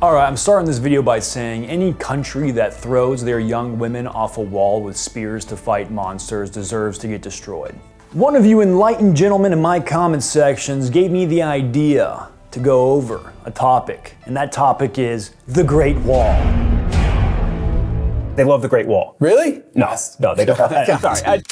Alright, I'm starting this video by saying any country that throws their young women off a wall with spears to fight monsters deserves to get destroyed. One of you enlightened gentlemen in my comment sections gave me the idea to go over a topic, and that topic is the Great Wall. They love the Great Wall. Really? No, they don't. Sorry.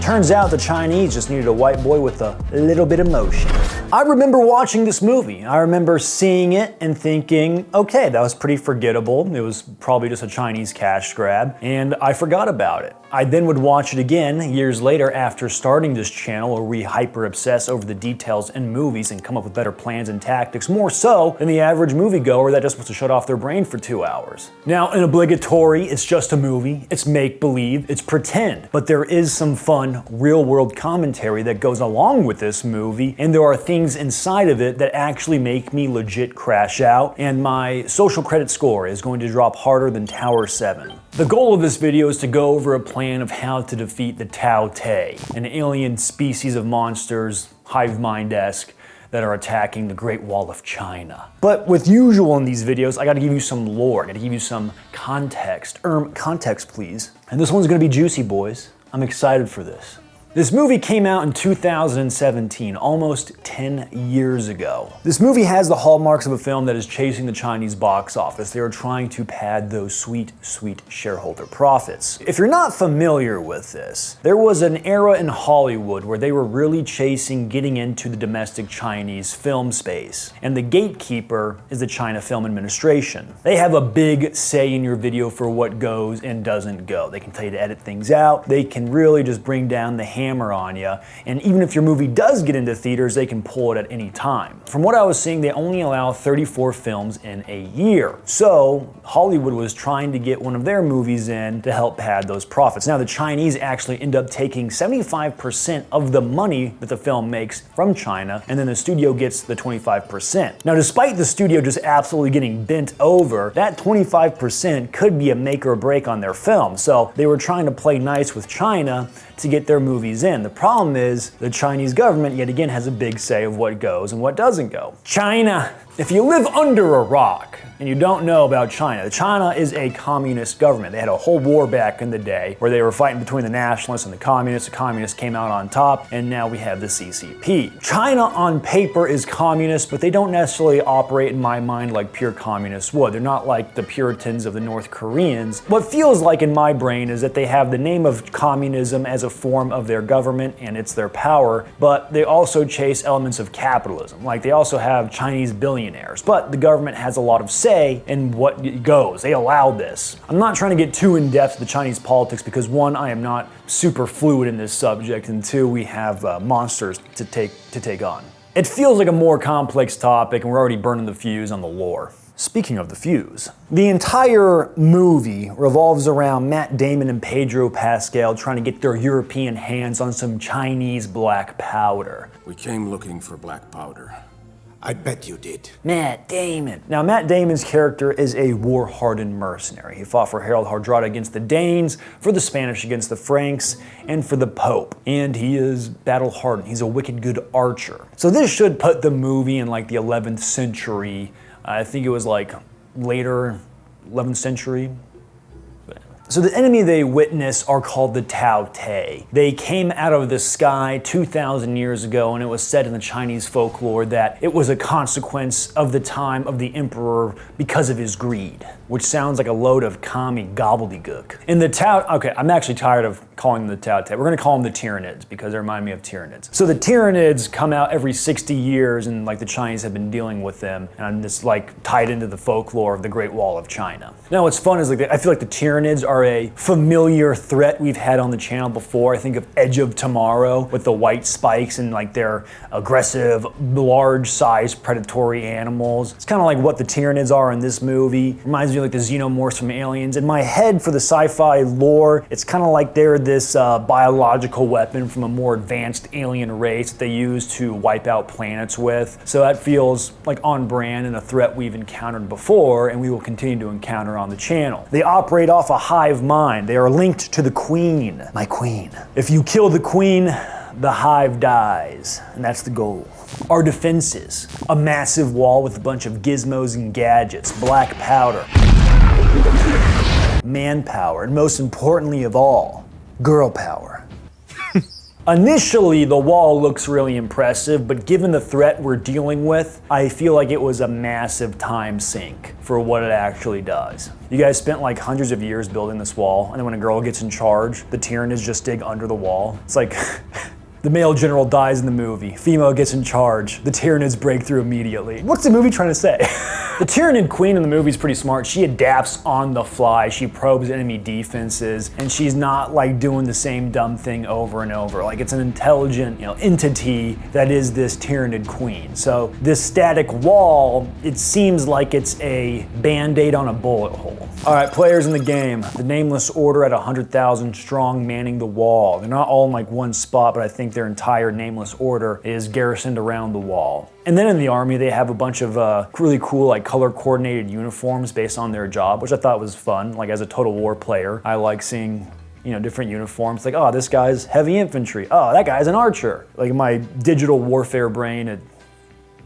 Turns out the Chinese just needed a white boy with a little bit of motion. I remember watching this movie. I remember seeing it and thinking, okay, that was pretty forgettable. It was probably just a Chinese cash grab, and I forgot about it. I then would watch it again years later after starting this channel where we hyper obsess over the details in movies and come up with better plans and tactics, more so than the average moviegoer that just wants to shut off their brain for 2 hours. Now, an obligatory, it's just a movie, it's make-believe, it's pretend, but there is some fun, real-world commentary that goes along with this movie, and there are things inside of it that actually make me legit crash out, and my social credit score is going to drop harder than Tower 7. The goal of this video is to go over a plan of how to defeat the Tao Tei, an alien species of monsters, hive mind-esque, that are attacking the Great Wall of China. But with usual in these videos, I gotta give you some lore, I gotta give you some context. Context please. And this one's gonna be juicy, boys. I'm excited for this. This movie came out in 2017, almost 10 years ago. This movie has the hallmarks of a film that is chasing the Chinese box office. They are trying to pad those sweet, sweet shareholder profits. If you're not familiar with this, there was an era in Hollywood where they were really chasing getting into the domestic Chinese film space. And the gatekeeper is the China Film Administration. They have a big say in your video for what goes and doesn't go. They can tell you to edit things out. They can really just bring down the hammer on you, and even if your movie does get into theaters, they can pull it at any time. From what I was seeing, they only allow 34 films in a year. So Hollywood was trying to get one of their movies in to help pad those profits. Now the Chinese actually end up taking 75% of the money that the film makes from China, and then the studio gets the 25%. Now despite the studio just absolutely getting bent over, that 25% could be a make or break on their film. So they were trying to play nice with China to get their movies in. The problem is the Chinese government yet again has a big say of what goes and what doesn't go. China. If you live under a rock and you don't know about China is a communist government. They had a whole war back in the day where they were fighting between the nationalists and the communists. The communists came out on top, and now we have the CCP. China on paper is communist, but they don't necessarily operate in my mind like pure communists would. They're not like the Puritans of the North Koreans. What feels like in my brain is that they have the name of communism as a form of their government and it's their power, but they also chase elements of capitalism. Like they also have Chinese billionaires, but the government has a lot of say in what goes. They allow this. I'm not trying to get too in depth with the Chinese politics because one, I am not super fluid in this subject, and two, we have monsters to take on. It feels like a more complex topic and we're already burning the fuse on the lore. Speaking of the fuse, the entire movie revolves around Matt Damon and Pedro Pascal trying to get their European hands on some Chinese black powder. We came looking for black powder. I bet you did. Matt Damon. Now, Matt Damon's character is a war-hardened mercenary. He fought for Harold Hardrada against the Danes, for the Spanish against the Franks, and for the Pope. And he is battle-hardened. He's a wicked good archer. So this should put the movie in like the 11th century. I think it was like later 11th century. So the enemy they witness are called the Tao Tei. They came out of the sky 2,000 years ago, and it was said in the Chinese folklore that it was a consequence of the time of the emperor because of his greed, which sounds like a load of commie gobbledygook. And the Tao, okay, I'm actually tired of calling them the Tao Tei. We're gonna call them the Tyranids because they remind me of Tyranids. So the Tyranids come out every 60 years, and like the Chinese have been dealing with them, and it's like tied into the folklore of the Great Wall of China. Now what's fun is like I feel like the Tyranids are a familiar threat we've had on the channel before. I think of Edge of Tomorrow with the white spikes and like their aggressive, large-sized predatory animals. It's kind of like what the Tyranids are in this movie. Reminds me of like the xenomorphs from Aliens. In my head, for the sci-fi lore, it's kind of like they're this biological weapon from a more advanced alien race that they use to wipe out planets with. So that feels like on brand and a threat we've encountered before and we will continue to encounter on the channel. They operate off a hive mind. They are linked to the queen. My queen. If you kill the queen, the hive dies, and that's the goal. Our defenses, a massive wall with a bunch of gizmos and gadgets, black powder, manpower, and most importantly of all, girl power. Initially, the wall looks really impressive, but given the threat we're dealing with, I feel like it was a massive time sink for what it actually does. You guys spent like hundreds of years building this wall, and then when a girl gets in charge, the Tyranids just dig under the wall. It's like the male general dies in the movie, female gets in charge, the Tyranids break through immediately. What's the movie trying to say? The Tyranid queen in the movie is pretty smart. She adapts on the fly, she probes enemy defenses, and she's not like doing the same dumb thing over and over. Like it's an intelligent, entity that is this Tyranid queen. So this static wall, it seems like it's a band-aid on a bullet hole. All right, players in the game. The Nameless Order at 100,000 strong manning the wall. They're not all in like one spot, but I think their entire Nameless Order is garrisoned around the wall. And then in the army, they have a bunch of really cool like color coordinated uniforms based on their job, which I thought was fun. Like as a Total War player, I like seeing different uniforms. Like, oh, this guy's heavy infantry. Oh, that guy's an archer. Like in my digital warfare brain,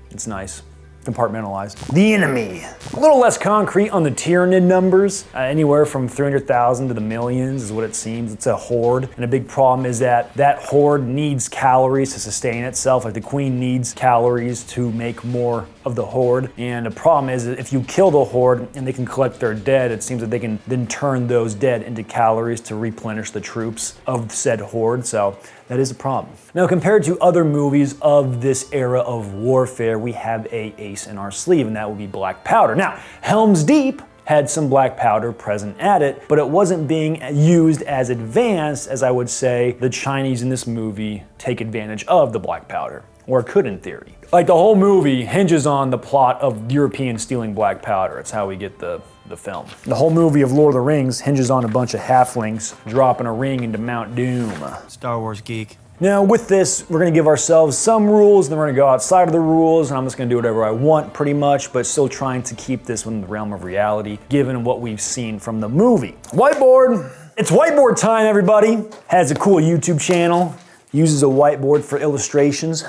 it's nice. Compartmentalized. The enemy. A little less concrete on the Tyranid numbers. Anywhere from 300,000 to the millions is what it seems. It's a horde. And a big problem is that that horde needs calories to sustain itself. Like the queen needs calories to make more of the horde. And the problem is that if you kill the horde and they can collect their dead, it seems that they can then turn those dead into calories to replenish the troops of said horde. So that is a problem. Now, compared to other movies of this era of warfare, we have an ace in our sleeve, and that would be black powder. Now, Helm's Deep had some black powder present at it, but it wasn't being used as advanced as I would say the Chinese in this movie take advantage of the black powder, or could in theory. Like the whole movie hinges on the plot of Europeans stealing black powder. It's how we get the film. The whole movie of Lord of the Rings hinges on a bunch of halflings dropping a ring into Mount Doom. Star Wars geek. Now with this, we're gonna give ourselves some rules, then we're gonna go outside of the rules, and I'm just gonna do whatever I want pretty much, but still trying to keep this within the realm of reality, given what we've seen from the movie. Whiteboard. It's whiteboard time, everybody. Has a cool YouTube channel, uses a whiteboard for illustrations.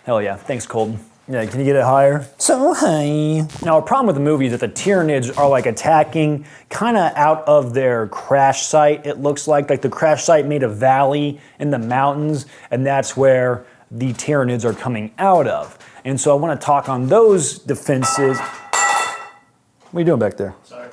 Hell yeah, thanks Colton. Yeah, can you get it higher? So high. Now, a problem with the movie is that the Tyranids are like attacking kind of out of their crash site, it looks like the crash site made a valley in the mountains, and that's where the Tyranids are coming out of. And so I want to talk on those defenses. What are you doing back there? Sorry.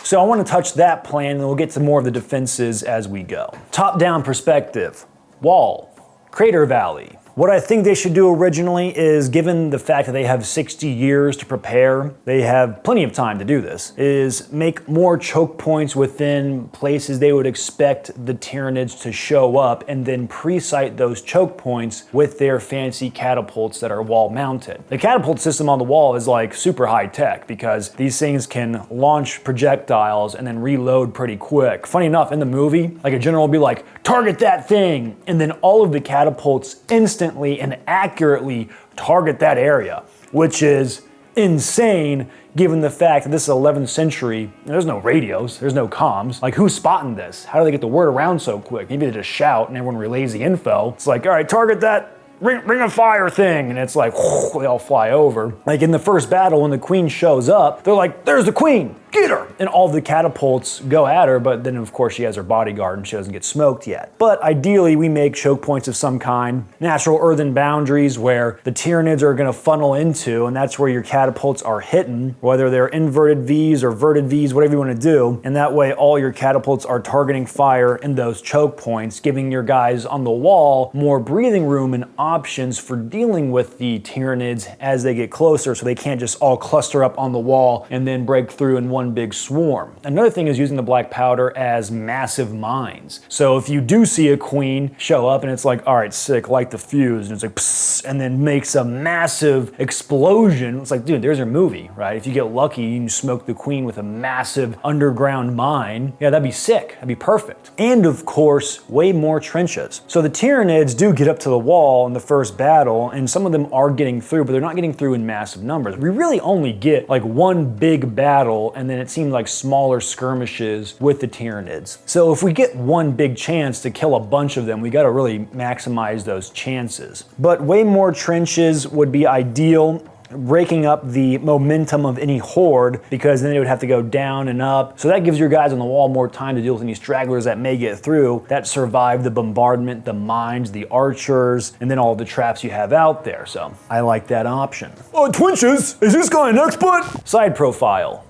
So I want to touch that plan, and we'll get to more of the defenses as we go. Top-down perspective, wall, crater valley. What I think they should do originally is, given the fact that they have 60 years to prepare, they have plenty of time to do this, is make more choke points within places they would expect the Tyranids to show up, and then pre-site those choke points with their fancy catapults that are wall mounted. The catapult system on the wall is like super high tech because these things can launch projectiles and then reload pretty quick. Funny enough, in the movie, like a general will be like, target that thing, and then all of the catapults instantly and accurately target that area, which is insane given the fact that this is 11th century, there's no radios, there's no comms. Like, who's spotting this? How do they get the word around so quick? Maybe they just shout and everyone relays the info. It's like, all right, target that ring of fire thing, and it's like, whoosh, they all fly over. Like in the first battle, when the queen shows up, they're like, there's the queen, get her! And all the catapults go at her, but then of course she has her bodyguard and she doesn't get smoked yet. But ideally, we make choke points of some kind, natural earthen boundaries where the Tyranids are gonna funnel into, and that's where your catapults are hitting, whether they're inverted Vs or verted Vs, whatever you wanna do, and that way all your catapults are targeting fire in those choke points, giving your guys on the wall more breathing room and options for dealing with the Tyranids as they get closer, so they can't just all cluster up on the wall and then break through in one big swarm. Another thing is using the black powder as massive mines. So if you do see a queen show up and it's like, all right, sick, light the fuse, and it's like, psst, and then makes a massive explosion, it's like, dude, there's your movie, right? If you get lucky and you smoke the queen with a massive underground mine, yeah, that'd be sick, that'd be perfect. And of course, way more trenches. So the Tyranids do get up to the wall in the first battle, and some of them are getting through, but they're not getting through in massive numbers. We really only get like one big battle, and and then it seemed like smaller skirmishes with the Tyranids. So if we get one big chance to kill a bunch of them, we gotta really maximize those chances. But way more trenches would be ideal, breaking up the momentum of any horde, because then they would have to go down and up. So that gives your guys on the wall more time to deal with any stragglers that may get through, that survive the bombardment, the mines, the archers, and then all the traps you have out there. So I like that option. Oh, Twinches, is this guy an expert? Side profile.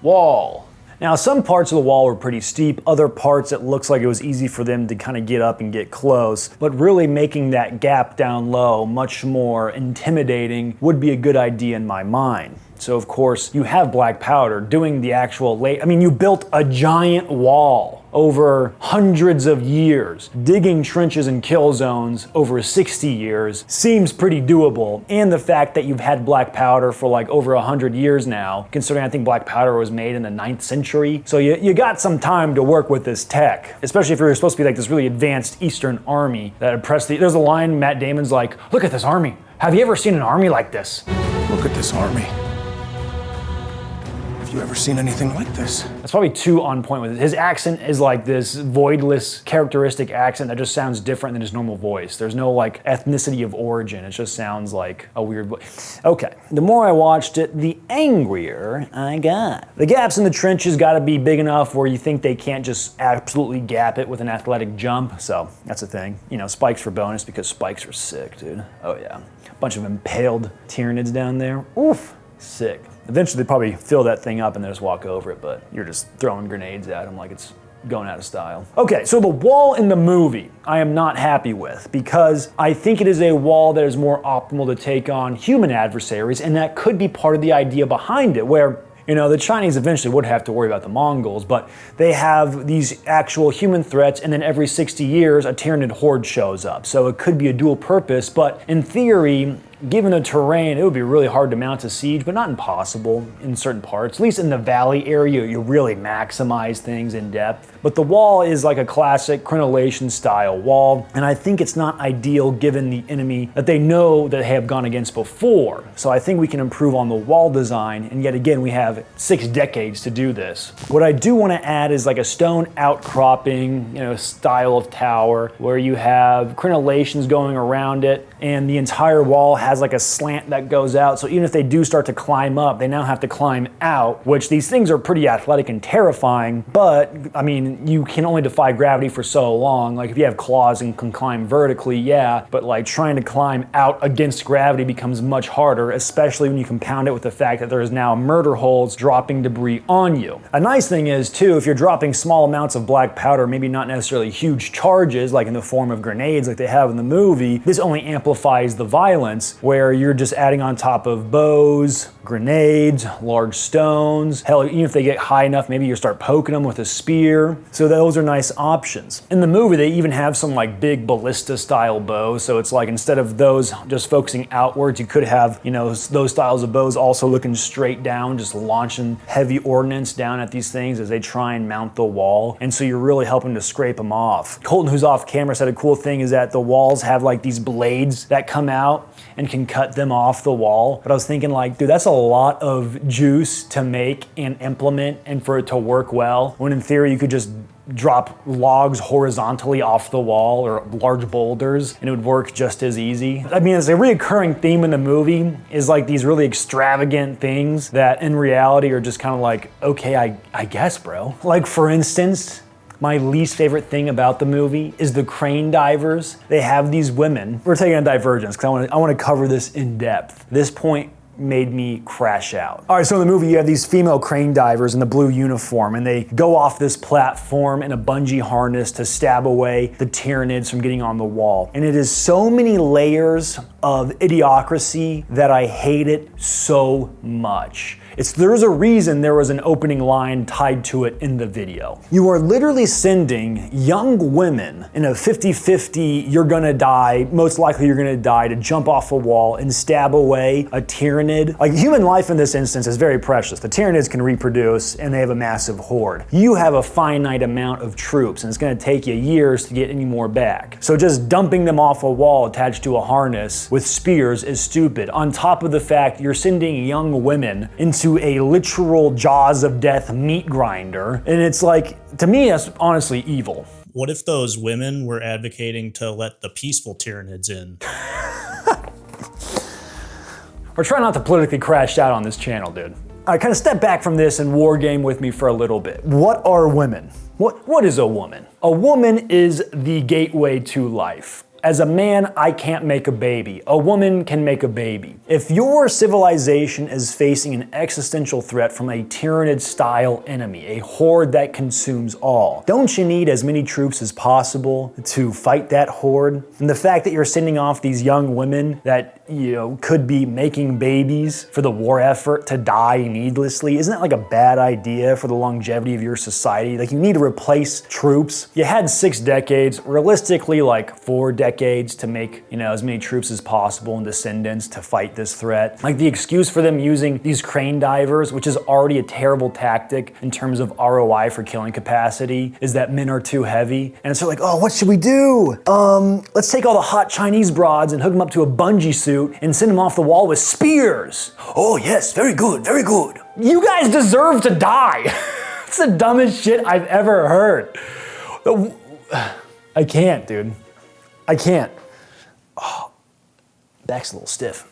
Wall. Now, some parts of the wall were pretty steep, other parts it looks like it was easy for them to kind of get up and get close, but really making that gap down low much more intimidating would be a good idea in my mind. So of course, you have Black Powder doing the actual you built a giant wall over hundreds of years. Digging trenches and kill zones over 60 years seems pretty doable. And the fact that you've had Black Powder for like over 100 years now, considering I think Black Powder was made in the 9th century. So you got some time to work with this tech, especially if you're supposed to be like this really advanced Eastern army that oppressed there's a line Matt Damon's like, look at this army. Have you ever seen an army like this? Look at this army. Have you ever seen anything like this? That's probably too on point with it. His accent is like this voidless, characteristic accent that just sounds different than his normal voice. There's no like ethnicity of origin. It just sounds like a weird voice. Okay, the more I watched it, the angrier I got. The gaps in the trenches gotta be big enough where you think they can't just absolutely gap it with an athletic jump. So that's the thing. You know, spikes for bonus because spikes are sick, dude. Oh yeah. Bunch of impaled Tyranids down there. Oof, sick. Eventually they probably fill that thing up and they just walk over it, but you're just throwing grenades at them like it's going out of style. Okay, so the wall in the movie I am not happy with, because I think it is a wall that is more optimal to take on human adversaries, and that could be part of the idea behind it, where you know, the Chinese eventually would have to worry about the Mongols, but they have these actual human threats, and then every 60 years a Tyranid horde shows up. So it could be a dual purpose, but in theory, given the terrain, it would be really hard to mount a siege, but not impossible in certain parts. At least in the valley area, you really maximize things in depth. But the wall is like a classic crenellation style wall, and I think it's not ideal given the enemy that they know that they have gone against before. So I think we can improve on the wall design, and yet again, we have 6 decades to do this. What I do want to add is like a stone outcropping, you know, style of tower where you have crenellations going around it, and the entire wall has like a slant that goes out. So even if they do start to climb up, they now have to climb out, which these things are pretty athletic and terrifying, but I mean, you can only defy gravity for so long. Like if you have claws and can climb vertically, yeah, but like trying to climb out against gravity becomes much harder, especially when you compound it with the fact that there is now murder holes dropping debris on you. A nice thing is too, if you're dropping small amounts of black powder, maybe not necessarily huge charges like in the form of grenades like they have in the movie, this only amplifies the violence, where you're just adding on top of bows, grenades, large stones. Hell, even if they get high enough, maybe you start poking them with a spear. So those are nice options. In the movie, they even have some like big ballista style bows. So it's like instead of those just focusing outwards, you could have, you know, those styles of bows also looking straight down, just launching heavy ordnance down at these things as they try and mount the wall. And so you're really helping to scrape them off. Colton, who's off camera, said a cool thing is that the walls have like these blades that come out and can cut them off the wall. But I was thinking like, dude, that's a lot of juice to make and implement and for it to work well, when in theory you could just drop logs horizontally off the wall or large boulders and it would work just as easy. I mean, it's a reoccurring theme in the movie is like these really extravagant things that in reality are just kind of like, okay, I guess, bro. Like for instance, my least favorite thing about the movie is the crane divers. They have these women. We're taking a divergence because I want to cover this in depth. This point made me crash out. All right, so in the movie you have these female crane divers in the blue uniform, and they go off this platform in a bungee harness to stab away the Tyranids from getting on the wall. And it is so many layers of idiocracy that I hate it so much. There's a reason there was an opening line tied to it in the video. You are literally sending young women in a 50-50, you're gonna die, most likely you're gonna die, to jump off a wall and stab away a Tyranid. Like human life in this instance is very precious. The Tyranids can reproduce and they have a massive horde. You have a finite amount of troops and it's gonna take you years to get any more back. So just dumping them off a wall attached to a harness with spears is stupid. On top of the fact you're sending young women into into a literal jaws of death meat grinder. And it's like, to me, that's honestly evil. What if those women were advocating to let the peaceful Tyranids in? We're trying not to politically crash out on this channel, dude. All right, kind of step back from this and war game with me for a little bit. What are women? What is a woman? A woman is the gateway to life. As a man, I can't make a baby. A woman can make a baby. If your civilization is facing an existential threat from a Tyranid-style enemy, a horde that consumes all, don't you need as many troops as possible to fight that horde? And the fact that you're sending off these young women that, could be making babies for the war effort to die needlessly, isn't that like a bad idea for the longevity of your society? Like, you need to replace troops. You had 6 decades, realistically like 4 decades to make, as many troops as possible and descendants to fight this threat. Like, the excuse for them using these crane divers, which is already a terrible tactic in terms of ROI for killing capacity, is that men are too heavy. And it's like, oh, what should we do? Let's take all the hot Chinese broads and hook them up to a bungee suit and send them off the wall with spears. Oh yes, very good, very good. You guys deserve to die. It's the dumbest shit I've ever heard. I can't, dude. I can't. Oh, back's a little stiff.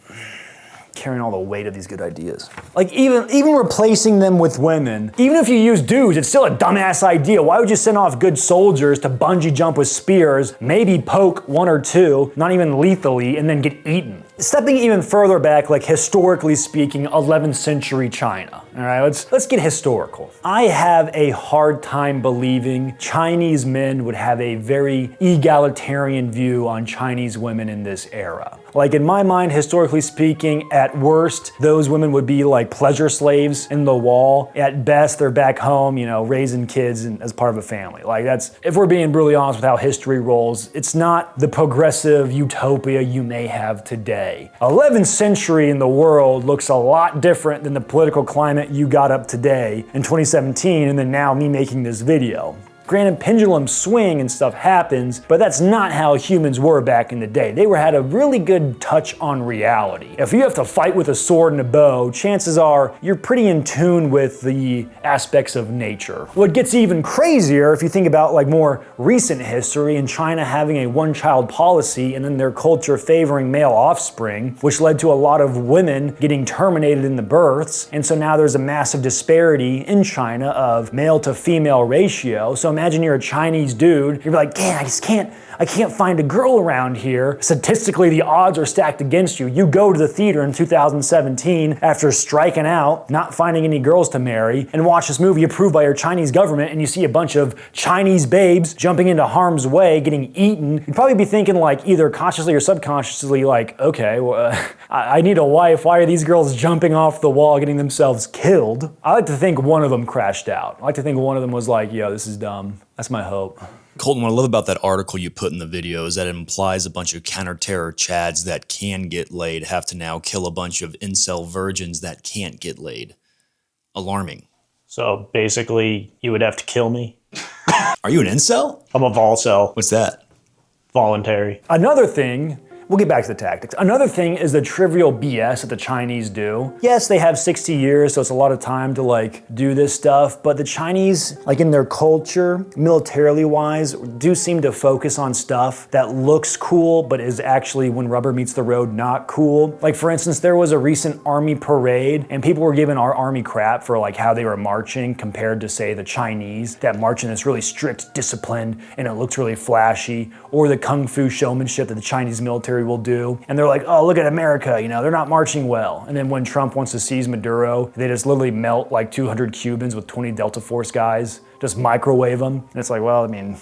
Carrying all the weight of these good ideas. Like, even replacing them with women, even if you use dudes, it's still a dumbass idea. Why would you send off good soldiers to bungee jump with spears, maybe poke 1 or 2, not even lethally, and then get eaten? Stepping even further back, like historically speaking, 11th century China. All right, let's get historical. I have a hard time believing Chinese men would have a very egalitarian view on Chinese women in this era. Like, in my mind, historically speaking, at worst, those women would be like pleasure slaves in the wall. At best, they're back home, raising kids as part of a family. Like, that's, if we're being brutally honest with how history rolls, it's not the progressive utopia you may have today. 11th century in the world looks a lot different than the political climate you got up today in 2017 and then now me making this video. Granted, pendulum swing and stuff happens, but that's not how humans were back in the day. They had a really good touch on reality. If you have to fight with a sword and a bow, chances are you're pretty in tune with the aspects of nature. What gets even crazier, if you think about like more recent history and China having a one-child policy and then their culture favoring male offspring, which led to a lot of women getting terminated in the births. And so now there's a massive disparity in China of male to female ratio. So imagine you're a Chinese dude, you're like, man, I can't find a girl around here. Statistically, the odds are stacked against you. You go to the theater in 2017 after striking out, not finding any girls to marry, and watch this movie approved by your Chinese government, and you see a bunch of Chinese babes jumping into harm's way, getting eaten. You'd probably be thinking like either consciously or subconsciously like, okay, well, I need a wife. Why are these girls jumping off the wall, getting themselves killed? I like to think one of them crashed out. I like to think one of them was like, yo, this is dumb. That's my hope. Colton, what I love about that article you put in the video is that it implies a bunch of counter-terror chads that can get laid have to now kill a bunch of incel virgins that can't get laid. Alarming. So basically, you would have to kill me. Are you an incel? I'm a volcel. What's that? Voluntary. Another thing, we'll get back to the tactics. Another thing is the trivial BS that the Chinese do. Yes, they have 60 years, so it's a lot of time to like do this stuff, but the Chinese, like in their culture, militarily wise, do seem to focus on stuff that looks cool, but is actually, when rubber meets the road, not cool. Like, for instance, there was a recent army parade and people were giving our army crap for like how they were marching compared to, say, the Chinese that march in this really strict discipline and it looks really flashy, or the kung fu showmanship that the Chinese military will do. And they're like, oh, look at America, they're not marching well. And then when Trump wants to seize Maduro, they just literally melt like 200 Cubans with 20 Delta Force guys, just microwave them. And it's like, well, I mean,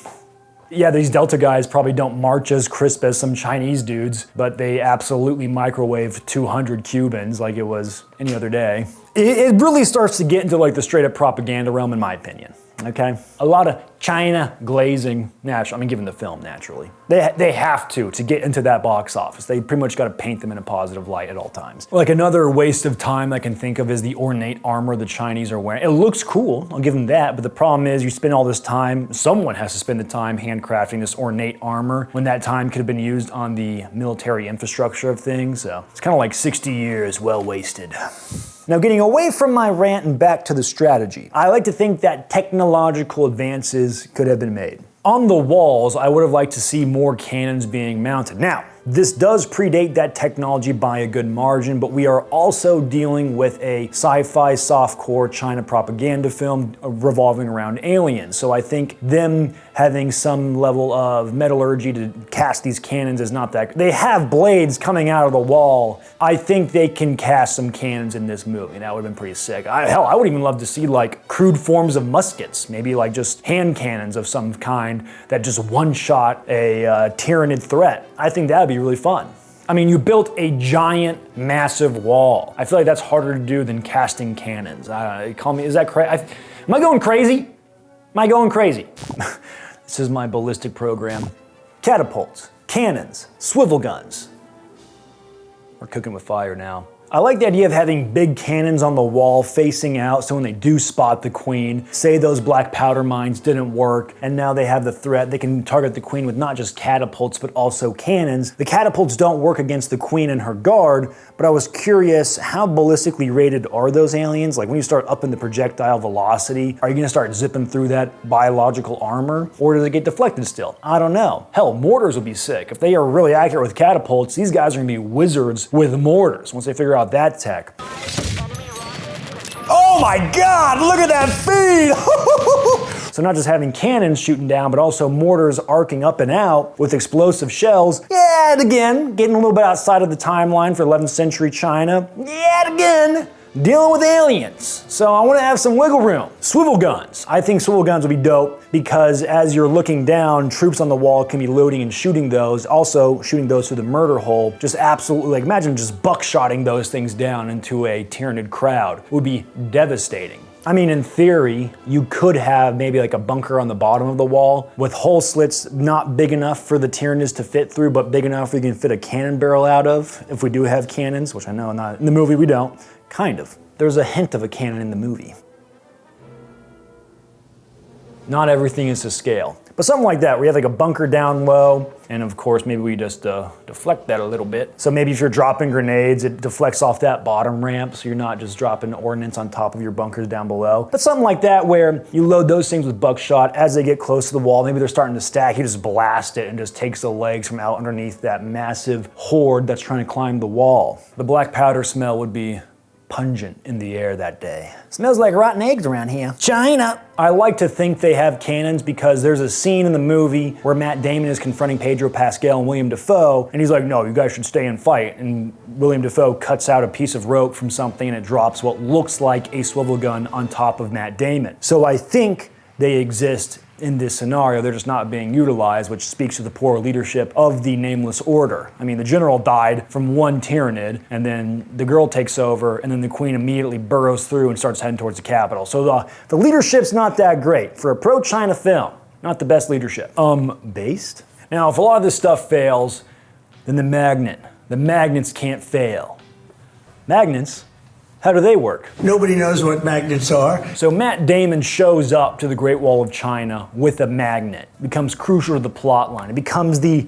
yeah, these Delta guys probably don't march as crisp as some Chinese dudes, but they absolutely microwave 200 Cubans like it was any other day. It really starts to get into like the straight up propaganda realm, in my opinion. Okay, a lot of China glazing, given the film naturally. They have to get into that box office. They pretty much got to paint them in a positive light at all times. Like, another waste of time I can think of is the ornate armor the Chinese are wearing. It looks cool, I'll give them that, but the problem is you spend all this time, someone has to spend the time handcrafting this ornate armor when that time could have been used on the military infrastructure of things. So it's kind of like 60 years well wasted. Now, getting away from my rant and back to the strategy, I like to think that technological advances could have been made. On the walls, I would have liked to see more cannons being mounted. Now, this does predate that technology by a good margin, but we are also dealing with a sci-fi softcore China propaganda film revolving around aliens. So I think them having some level of metallurgy to cast these cannons is not that. They have blades coming out of the wall. I think they can cast some cannons in this movie. That would have been pretty sick. Hell, I would even love to see like crude forms of muskets, maybe like just hand cannons of some kind that just one-shot a Tyranid threat. I think that would be really fun. I mean, you built a giant, massive wall. I feel like that's harder to do than casting cannons. Call me, is that crazy? Am I going crazy? Am I going crazy? This is my ballistic program. Catapults, cannons, swivel guns. We're cooking with fire now. I like the idea of having big cannons on the wall facing out, so when they do spot the queen, say those black powder mines didn't work, and now they have the threat, they can target the queen with not just catapults, but also cannons. The catapults don't work against the queen and her guard, but I was curious, how ballistically rated are those aliens? Like when you start upping the projectile velocity, are you gonna start zipping through that biological armor? Or does it get deflected still? I don't know. Hell, mortars would be sick. If they are really accurate with catapults, these guys are gonna be wizards with mortars once they figure out that tech. Oh my God, look at that feed! So not just having cannons shooting down, but also mortars arcing up and out with explosive shells. Yet again, getting a little bit outside of the timeline for 11th century China. Yet again, dealing with aliens. So I want to have some wiggle room. Swivel guns. I think swivel guns would be dope because as you're looking down, troops on the wall can be loading and shooting those. Also shooting those through the murder hole. Just absolutely, like imagine just buckshotting those things down into a Tyranid crowd. It would be devastating. I mean, in theory, you could have maybe like a bunker on the bottom of the wall with hole slits not big enough for the Tyranids to fit through, but big enough where you can fit a cannon barrel out of, if we do have cannons, which I know not in the movie we don't. Kind of. There's a hint of a cannon in the movie. Not everything is to scale. But something like that, where you have like a bunker down low, and of course maybe we just deflect that a little bit. So maybe if you're dropping grenades, it deflects off that bottom ramp, so you're not just dropping ordnance on top of your bunkers down below. But something like that where you load those things with buckshot, as they get close to the wall, maybe they're starting to stack, you just blast it and just takes the legs from out underneath that massive horde that's trying to climb the wall. The black powder smell would be pungent in the air that day. Smells like rotten eggs around here. China! I like to think they have cannons because there's a scene in the movie where Matt Damon is confronting Pedro Pascal and William Dafoe, and he's like, no, you guys should stay and fight. And William Dafoe cuts out a piece of rope from something and it drops what looks like a swivel gun on top of Matt Damon. So I think they exist in this scenario, they're just not being utilized, which speaks to the poor leadership of the Nameless Order. I mean, the general died from one Tyranid, and then the girl takes over, and then the queen immediately burrows through and starts heading towards the capital. So the leadership's not that great. For a pro-China film, not the best leadership. Based? Now, if a lot of this stuff fails, then the magnets can't fail. Magnets? How do they work? Nobody knows what magnets are. So Matt Damon shows up to the Great Wall of China with a magnet. It becomes crucial to the plot line. It becomes the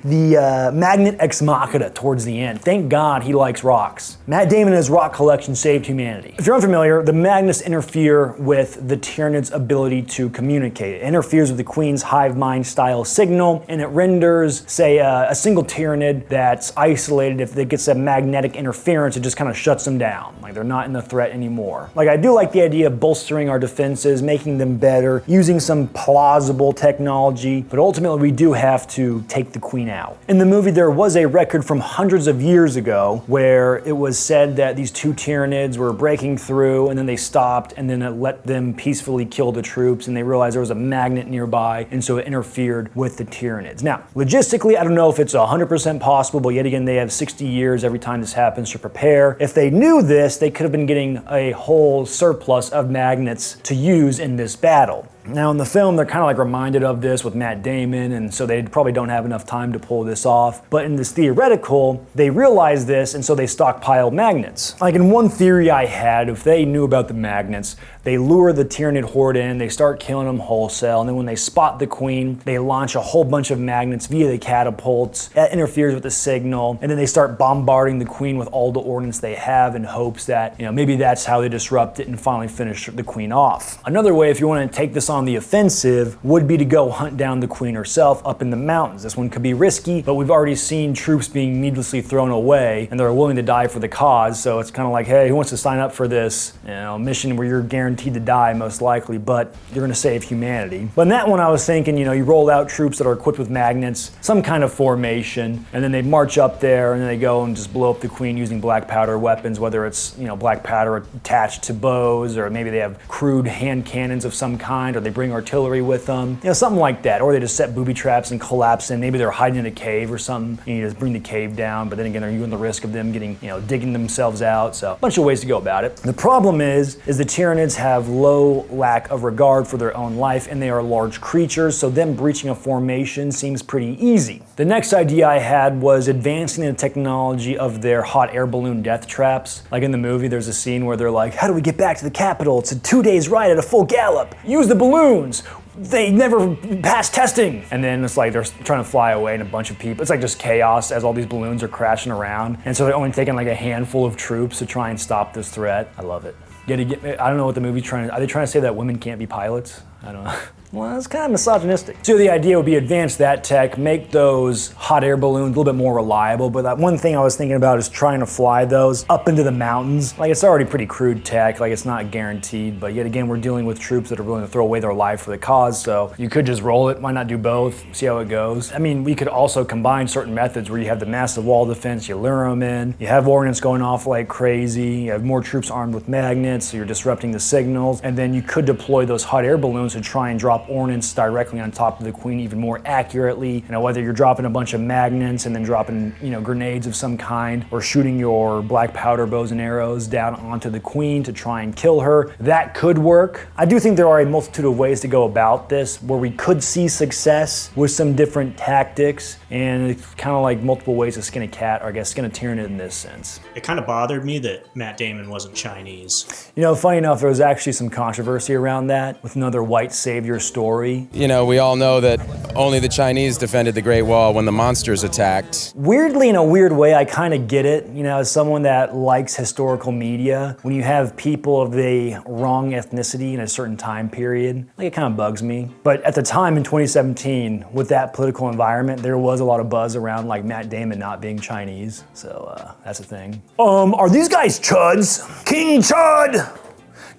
magnet ex machina towards the end. Thank God he likes rocks. Matt Damon and his rock collection saved humanity. If you're unfamiliar, the magnets interfere with the Tyranid's ability to communicate. It interferes with the Queen's hive mind style signal, and it renders, say, a single Tyranid that's isolated. If it gets a magnetic interference, it just kind of shuts them down. Like they're not in the threat anymore. Like I do like the idea of bolstering our defenses, making them better, using some plausible technology, but ultimately we do have to take the queen out. In the movie there was a record from hundreds of years ago where it was said that these two Tyranids were breaking through and then they stopped and then it let them peacefully kill the troops and they realized there was a magnet nearby and so it interfered with the Tyranids. Now, logistically I don't know if it's 100% possible, but yet again they have 60 years every time this happens to prepare. If they knew this, they could have been getting a whole surplus of magnets to use in this battle. Now in the film, they're kind of like reminded of this with Matt Damon, and so they probably don't have enough time to pull this off. But in this theoretical, they realize this, and so they stockpile magnets. Like in one theory I had, if they knew about the magnets, they lure the Tyranid horde in, they start killing them wholesale, and then when they spot the queen, they launch a whole bunch of magnets via the catapults. That interferes with the signal, and then they start bombarding the queen with all the ordnance they have in hopes that, maybe that's how they disrupt it and finally finish the queen off. Another way, if you want to take this on the offensive, would be to go hunt down the queen herself up in the mountains. This one could be risky, but we've already seen troops being needlessly thrown away, and they're willing to die for the cause, so it's kind of like, hey, who wants to sign up for this mission where you're guaranteed to die most likely, but you're going to save humanity. But in that one I was thinking, you roll out troops that are equipped with magnets, some kind of formation, and then they march up there and then they go and just blow up the queen using black powder weapons, whether it's black powder attached to bows, or maybe they have crude hand cannons of some kind, or they bring artillery with them, something like that, or they just set booby traps and collapse in. Maybe they're hiding in a cave or something, and you just bring the cave down, but then again, are you in the risk of them getting, digging themselves out? So a bunch of ways to go about it. The problem is the Tyranids have low lack of regard for their own life, and they are large creatures, so them breaching a formation seems pretty easy. The next idea I had was advancing the technology of their hot air balloon death traps. Like in the movie, there's a scene where they're like, how do we get back to the capital? It's a 2 days ride at a full gallop. Use the balloons. They never pass testing. And then it's like they're trying to fly away and a bunch of people. It's like just chaos as all these balloons are crashing around. And so they're only taking like a handful of troops to try and stop this threat. I love it. I don't know what the movie's trying to, are they trying to say that women can't be pilots? I don't know. Well, it's kind of misogynistic. So the idea would be advance that tech, make those hot air balloons a little bit more reliable, but that one thing I was thinking about is trying to fly those up into the mountains. Like, it's already pretty crude tech, like it's not guaranteed, but yet again, we're dealing with troops that are willing to throw away their life for the cause, so you could just roll it, why not do both, see how it goes. I mean, we could also combine certain methods where you have the massive wall defense, you lure them in, you have ordnance going off like crazy, you have more troops armed with magnets, so you're disrupting the signals, and then you could deploy those hot air balloons to try and drop ordnance directly on top of the queen even more accurately. Whether you're dropping a bunch of magnets and then dropping, grenades of some kind, or shooting your black powder bows and arrows down onto the queen to try and kill her, that could work. I do think there are a multitude of ways to go about this where we could see success with some different tactics, and it's kind of like multiple ways to skin a cat, or I guess skin a Tyranid in this sense. It kind of bothered me that Matt Damon wasn't Chinese. Funny enough, there was actually some controversy around that with another white savior story. We all know that only the Chinese defended the Great Wall when the monsters attacked. Weirdly, in a weird way, I kind of get it. As someone that likes historical media, when you have people of the wrong ethnicity in a certain time period, it kind of bugs me. But at the time in 2017, with that political environment, there was a lot of buzz around like Matt Damon not being Chinese. So that's a thing. Are these guys Chuds? King Chud!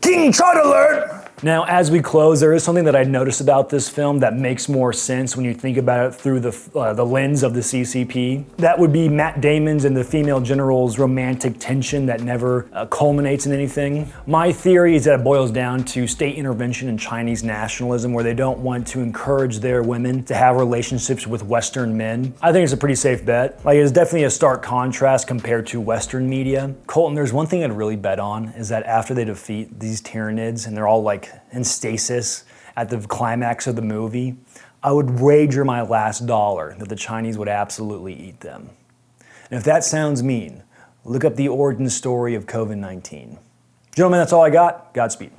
King Chud alert! Now, as we close, there is something that I noticed about this film that makes more sense when you think about it through the lens of the CCP. That would be Matt Damon's and the female general's romantic tension that never culminates in anything. My theory is that it boils down to state intervention and Chinese nationalism, where they don't want to encourage their women to have relationships with Western men. I think it's a pretty safe bet. It's definitely a stark contrast compared to Western media. Colton, there's one thing I'd really bet on, is that after they defeat these Tyranids and they're all in stasis at the climax of the movie, I would wager my last dollar that the Chinese would absolutely eat them. And if that sounds mean, look up the origin story of COVID-19. Gentlemen, that's all I got. Godspeed.